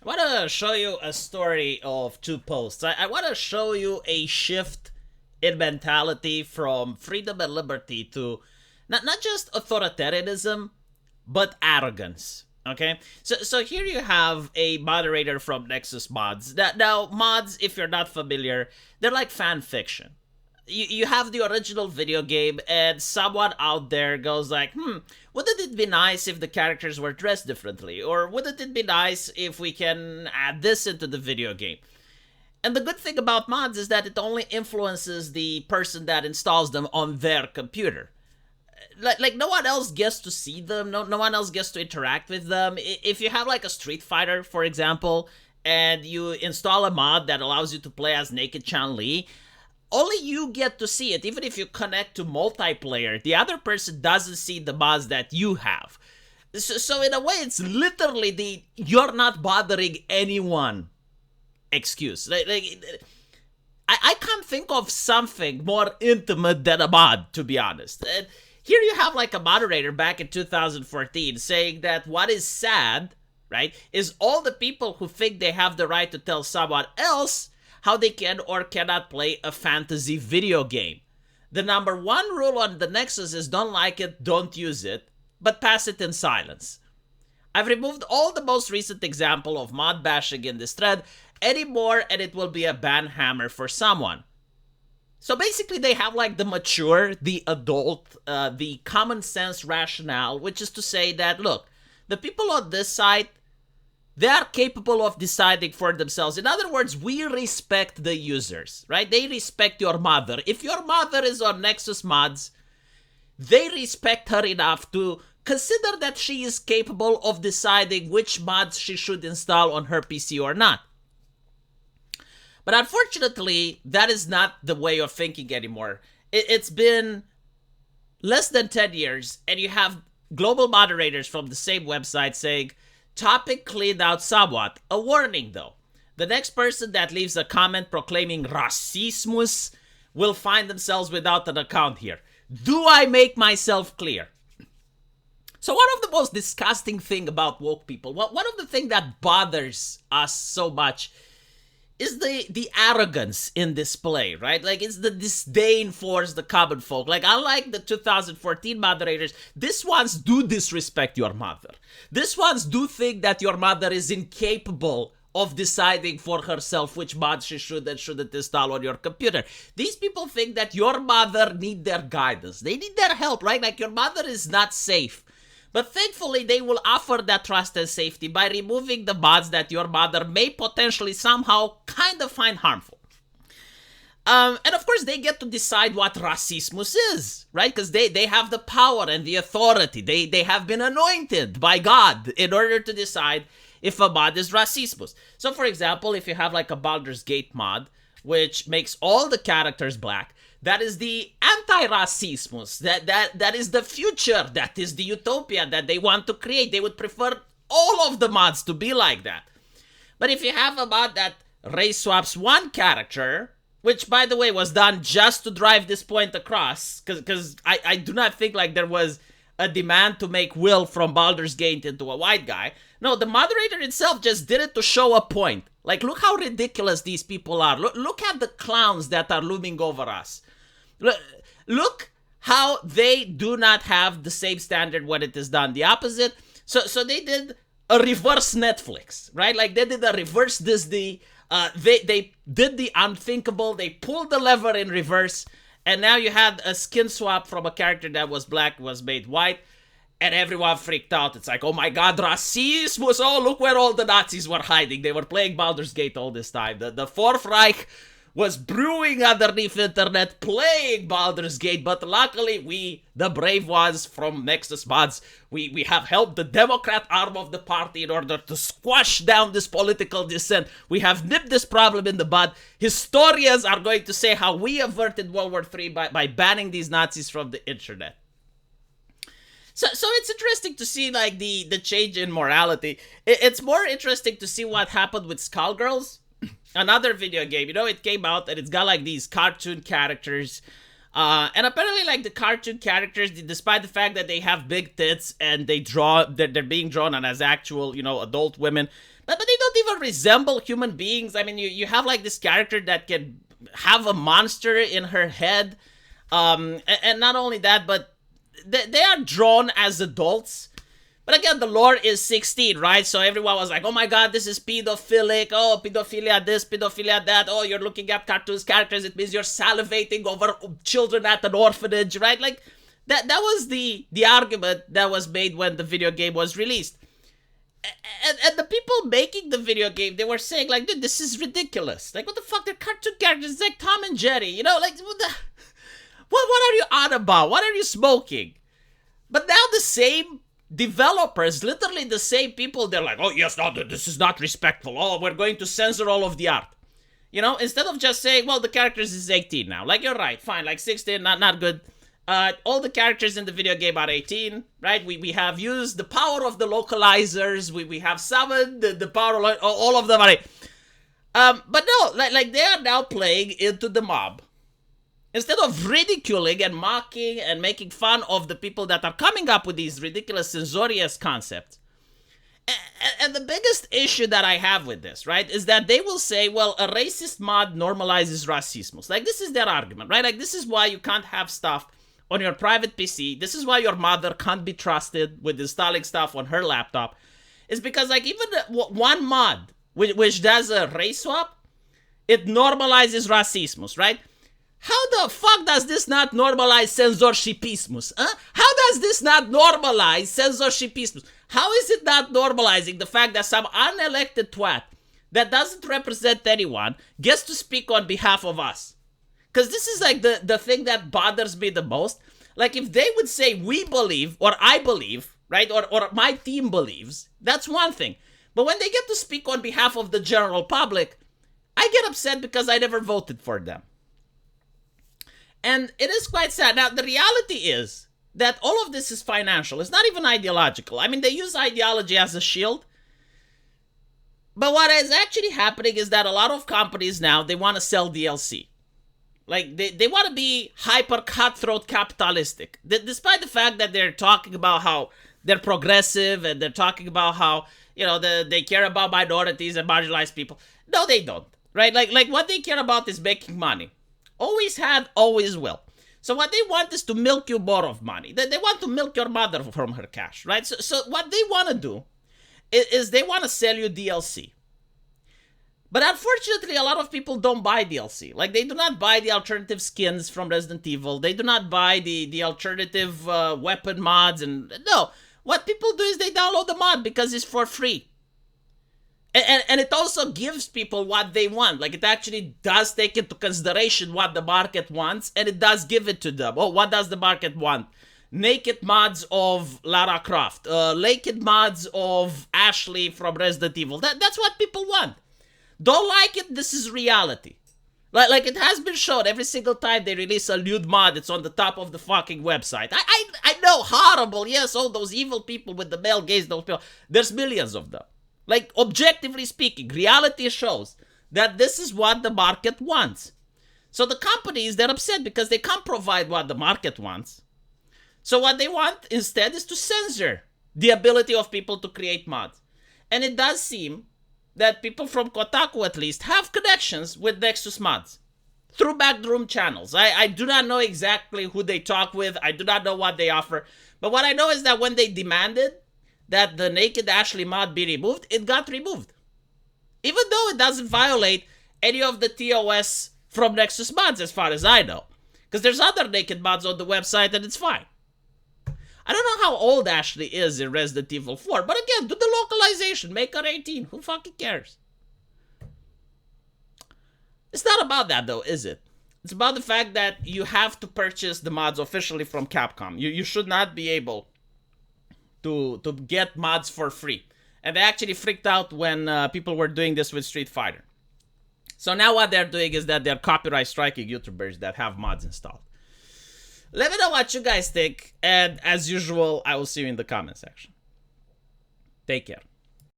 I want to show you a story of two posts. I want to show you a shift in mentality from freedom and liberty to not just authoritarianism, but arrogance. Okay, so here you have a moderator from Nexus Mods. Now mods, if you're not familiar, they're like fan fiction. You have the original video game and someone out there goes like, wouldn't it be nice if the characters were dressed differently? Or wouldn't it be nice if we can add this into the video game? And the good thing about mods is that it only influences the person that installs them on their computer. Like no one else gets to see them, no one else gets to interact with them. If you have like a Street Fighter, for example, and you install a mod that allows you to play as naked Chun-Li, only you get to see it. Even if you connect to multiplayer, the other person doesn't see the mods that you have. So in a way, it's literally the "you're not bothering anyone" excuse. I can't think of something more intimate than a mod, to be honest. And here you have like a moderator back in 2014 saying that what is sad, right, is all the people who think they have the right to tell someone else how they can or cannot play a fantasy video game. The number one rule on the Nexus is don't like it, don't use it, but pass it in silence. I've removed all the most recent example of mod bashing in this thread anymore, and it will be a ban hammer for someone. So basically they have like the mature, the adult, the common sense rationale, which is to say that, look, the people on this side, they are capable of deciding for themselves. In other words, we respect the users, right? They respect your mother. If your mother is on Nexus Mods, they respect her enough to consider that she is capable of deciding which mods she should install on her PC or not. But unfortunately, that is not the way of thinking anymore. It's been less than 10 years, and you have global moderators from the same website saying, topic cleaned out somewhat. A warning though. The next person that leaves a comment proclaiming racismus will find themselves without an account here. Do I make myself clear? So one of the most disgusting thing about woke people, one of the things that bothers us so much is the arrogance in display, right? Like, it's the disdain for the common folk. Like, unlike the 2014 moderators, these ones do disrespect your mother. These ones do think that your mother is incapable of deciding for herself which mods she should and shouldn't install on your computer. These people think that your mother need their guidance. They need their help, right? Like, your mother is not safe. But thankfully, they will offer that trust and safety by removing the mods that your mother may potentially somehow kind of find harmful. And of course, they get to decide what racismus is, right? Because they have the power and the authority. They have been anointed by God in order to decide if a mod is racismus. So for example, if you have like a Baldur's Gate mod, which makes all the characters black, that is the anti-racismus. That is the future. That is the utopia that they want to create. They would prefer all of the mods to be like that. But if you have a mod that race swaps one character, which by the way was done just to drive this point across, because I do not think like there was a demand to make Will from Baldur's Gate into a white guy. No, the moderator itself just did it to show a point. Like, look how ridiculous these people are. Look at the clowns that are looming over us. Look how they do not have the same standard when it is done the opposite. So they did a reverse Netflix, right? Like, they did a reverse Disney. They did the unthinkable. They pulled the lever in reverse. And now you had a skin swap from a character that was black was made white. And everyone freaked out. It's like, oh my god, racism! Oh, look where all the Nazis were hiding. They were playing Baldur's Gate all this time. The Fourth Reich was brewing underneath internet, playing Baldur's Gate. But luckily, we, the brave ones from Nexus Mods, we have helped the Democrat arm of the party in order to squash down this political dissent. We have nipped this problem in the bud. Historians are going to say how we averted World War III by banning these Nazis from the internet. So it's interesting to see like the change in morality. It's more interesting to see what happened with Skullgirls, another video game. You know, it came out and it's got like these cartoon characters. And apparently like the cartoon characters, despite the fact that they have big tits and they're being drawn on as actual, you know, adult women, But they don't even resemble human beings. I mean, you have like this character that can have a monster in her head. And not only that, but they are drawn as adults. But again, the lore is 16, right? So everyone was like, oh my god, this is pedophilic. Oh, pedophilia this, pedophilia that. Oh, you're looking at cartoons characters. It means you're salivating over children at an orphanage, right? Like, that was the argument that was made when the video game was released. And the people making the video game, they were saying, like, dude, this is ridiculous. Like, what the fuck? They're cartoon characters. It's like Tom and Jerry, you know? Like, what are you on about? What are you smoking? But now the same developers, literally the same people, they're like, oh yes, no, this is not respectful. Oh, we're going to censor all of the art. You know, instead of just saying, well, the characters is 18 now. Like, you're right, fine, like 16, not good. All the characters in the video game are 18, right? We have used the power of the localizers. We have summoned the power of all of them are. But no, like they are now playing into the mob. Instead of ridiculing and mocking and making fun of the people that are coming up with these ridiculous censorious concepts. And the biggest issue that I have with this, right, is that they will say, well, a racist mod normalizes racismus. Like, this is their argument, right? Like, this is why you can't have stuff on your private PC. This is why your mother can't be trusted with installing stuff on her laptop. It's because, like, even one mod, which does a race swap, it normalizes racismus, right? How the fuck does this not normalize censorshipismus? Huh? How does this not normalize censorshipismus? How is it not normalizing the fact that some unelected twat that doesn't represent anyone gets to speak on behalf of us? Because this is like the thing that bothers me the most. Like, if they would say, we believe, or I believe, right, or my team believes, that's one thing. But when they get to speak on behalf of the general public, I get upset because I never voted for them. And it is quite sad. Now, the reality is that all of this is financial. It's not even ideological. I mean, they use ideology as a shield. But what is actually happening is that a lot of companies now, they want to sell DLC. Like, they want to be hyper cutthroat capitalistic. Despite the fact that they're talking about how they're progressive and they're talking about how, you know, they care about minorities and marginalized people. No, they don't. Right? Like what they care about is making money. Always have, always will. So what they want is to milk you more of money. They want to milk your mother from her cash, right? So what they want to do is they want to sell you DLC. But unfortunately, a lot of people don't buy DLC. Like, they do not buy the alternative skins from Resident Evil. They do not buy the alternative weapon mods. And no, what people do is they download the mod because it's for free. And it also gives people what they want. Like, it actually does take into consideration what the market wants, and it does give it to them. Oh, what does the market want? Naked mods of Lara Croft. Naked mods of Ashley from Resident Evil. That's what people want. Don't like it, this is reality. Like it has been shown every single time they release a nude mod, it's on the top of the fucking website. I know, horrible, yes, all those evil people with the male gaze, those people. There's millions of them. Like, objectively speaking, reality shows that this is what the market wants. So the companies, they're upset because they can't provide what the market wants. So what they want instead is to censor the ability of people to create mods. And it does seem that people from Kotaku, at least, have connections with Nexus mods through backroom channels. I do not know exactly who they talk with. I do not know what they offer. But what I know is that when they demanded that the Naked Ashley mod be removed, it got removed. Even though it doesn't violate any of the TOS from Nexus mods, as far as I know. Because there's other Naked mods on the website and it's fine. I don't know how old Ashley is in Resident Evil 4, but again, do the localization, make her 18, who fucking cares? It's not about that though, is it? It's about the fact that you have to purchase the mods officially from Capcom. You should not be able to get mods for free. And they actually freaked out when people were doing this with Street Fighter. So now what they're doing is that they're copyright striking YouTubers that have mods installed. Let me know what you guys think, and as usual, I will see you in the comment section. Take care.